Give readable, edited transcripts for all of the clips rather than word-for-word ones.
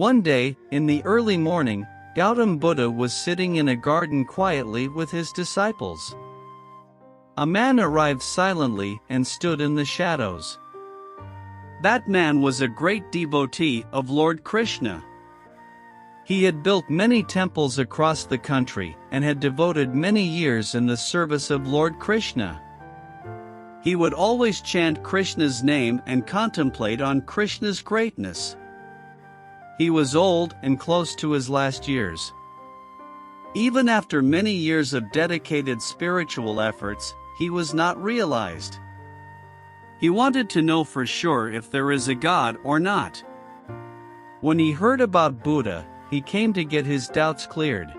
One day, in the early morning, Gautam Buddha was sitting in a garden quietly with his disciples. A man arrived silently and stood in the shadows. That man was a great devotee of Lord Krishna. He had built many temples across the country and had devoted many years in the service of Lord Krishna. He would always chant Krishna's name and contemplate on Krishna's greatness. He was old and close to his last years. Even after many years of dedicated spiritual efforts, he was not realized. He wanted to know for sure if there is a God or not. When he heard about Buddha, he came to get his doubts cleared.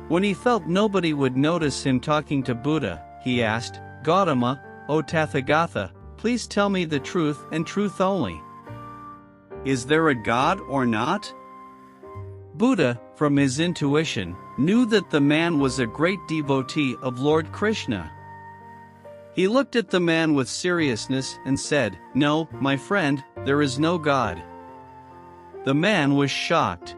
When he felt nobody would notice him talking to Buddha, he asked, "Gautama, O Tathagata, please tell me the truth and truth only. Is there a God or not?" Buddha, from his intuition, knew that the man was a great devotee of Lord Krishna. He looked at the man with seriousness and said, "No, my friend, there is no God." The man was shocked.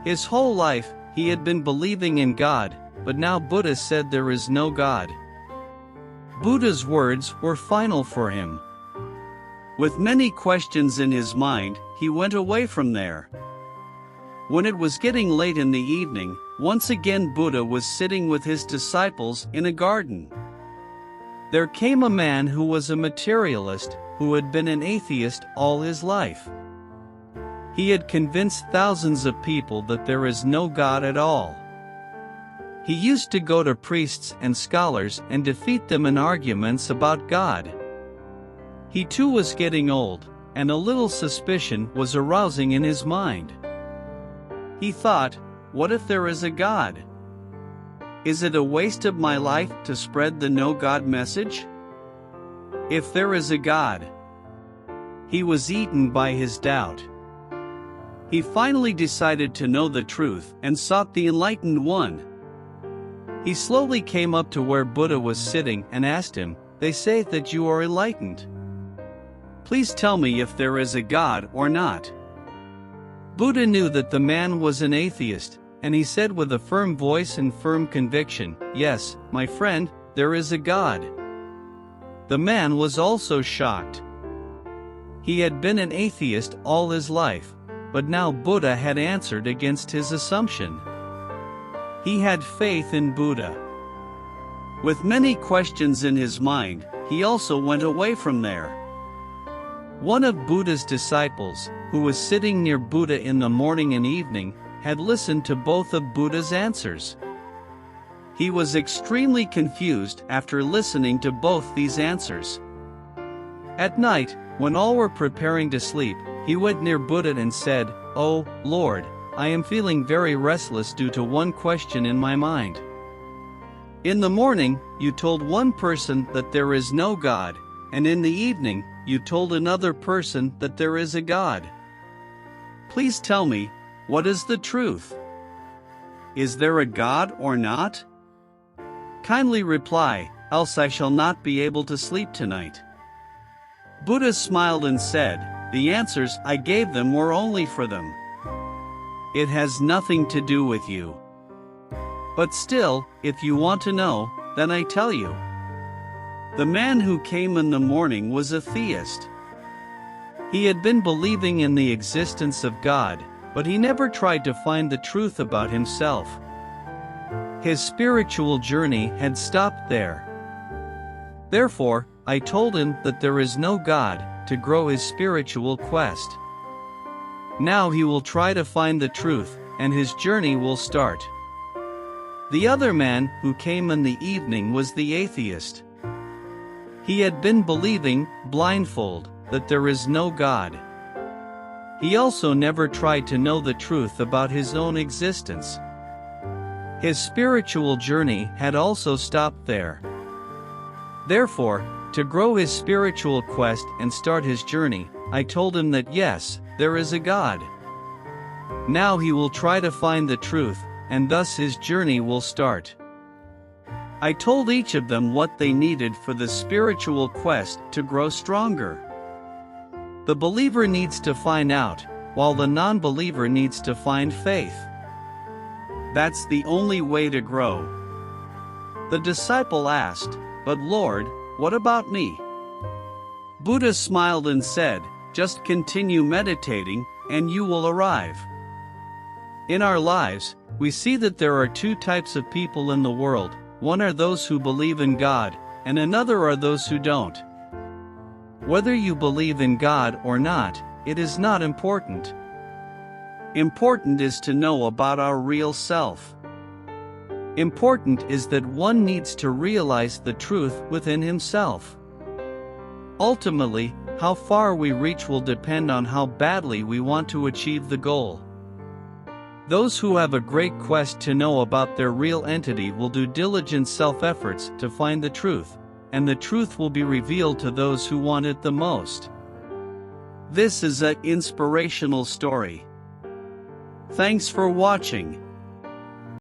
His whole life, he had been believing in God, but now Buddha said there is no God. Buddha's words were final for him. With many questions in his mind, he went away from there. When it was getting late in the evening, once again Buddha was sitting with his disciples in a garden. There came a man who was a materialist, who had been an atheist all his life. He had convinced thousands of people that there is no God at all. He used to go to priests and scholars and defeat them in arguments about God. He too was getting old, and a little suspicion was arousing in his mind. He thought, what if there is a God? Is it a waste of my life to spread the no-God message? If there is a God. He was eaten by his doubt. He finally decided to know the truth and sought the enlightened one. He slowly came up to where Buddha was sitting and asked him, "They say that you are enlightened. Please tell me if there is a God or not." Buddha knew that the man was an atheist, and he said with a firm voice and firm conviction, "Yes, my friend, there is a God." The man was also shocked. He had been an atheist all his life, but now Buddha had answered against his assumption. He had faith in Buddha. With many questions in his mind, he also went away from there. One of Buddha's disciples, who was sitting near Buddha in the morning and evening, had listened to both of Buddha's answers. He was extremely confused after listening to both these answers. At night, when all were preparing to sleep, he went near Buddha and said, "Oh, Lord, I am feeling very restless due to one question in my mind. In the morning, you told one person that there is no God, and in the evening, you told another person that there is a God. Please tell me, what is the truth? Is there a God or not? Kindly reply, else I shall not be able to sleep tonight." Buddha smiled and said, "The answers I gave them were only for them. It has nothing to do with you. But still, if you want to know, then I tell you." The man who came in the morning was a theist. He had been believing in the existence of God, but he never tried to find the truth about himself. His spiritual journey had stopped there. Therefore, I told him that there is no God, to grow his spiritual quest. Now he will try to find the truth, and his journey will start. The other man who came in the evening was the atheist. He had been believing, blindfold, that there is no God. He also never tried to know the truth about his own existence. His spiritual journey had also stopped there. Therefore, to grow his spiritual quest and start his journey, I told him that yes, there is a God. Now he will try to find the truth, and thus his journey will start. I told each of them what they needed for the spiritual quest to grow stronger. The believer needs to find out, while the non-believer needs to find faith. That's the only way to grow. The disciple asked, "But Lord, what about me?" Buddha smiled and said, "Just continue meditating, and you will arrive." In our lives, we see that there are two types of people in the world. One are those who believe in God, and another are those who don't. Whether you believe in God or not, it is not important. Important is to know about our real self. Important is that one needs to realize the truth within himself. Ultimately, how far we reach will depend on how badly we want to achieve the goal. Those who have a great quest to know about their real entity will do diligent self-efforts to find the truth, and the truth will be revealed to those who want it the most. This is an inspirational story. Thanks for watching.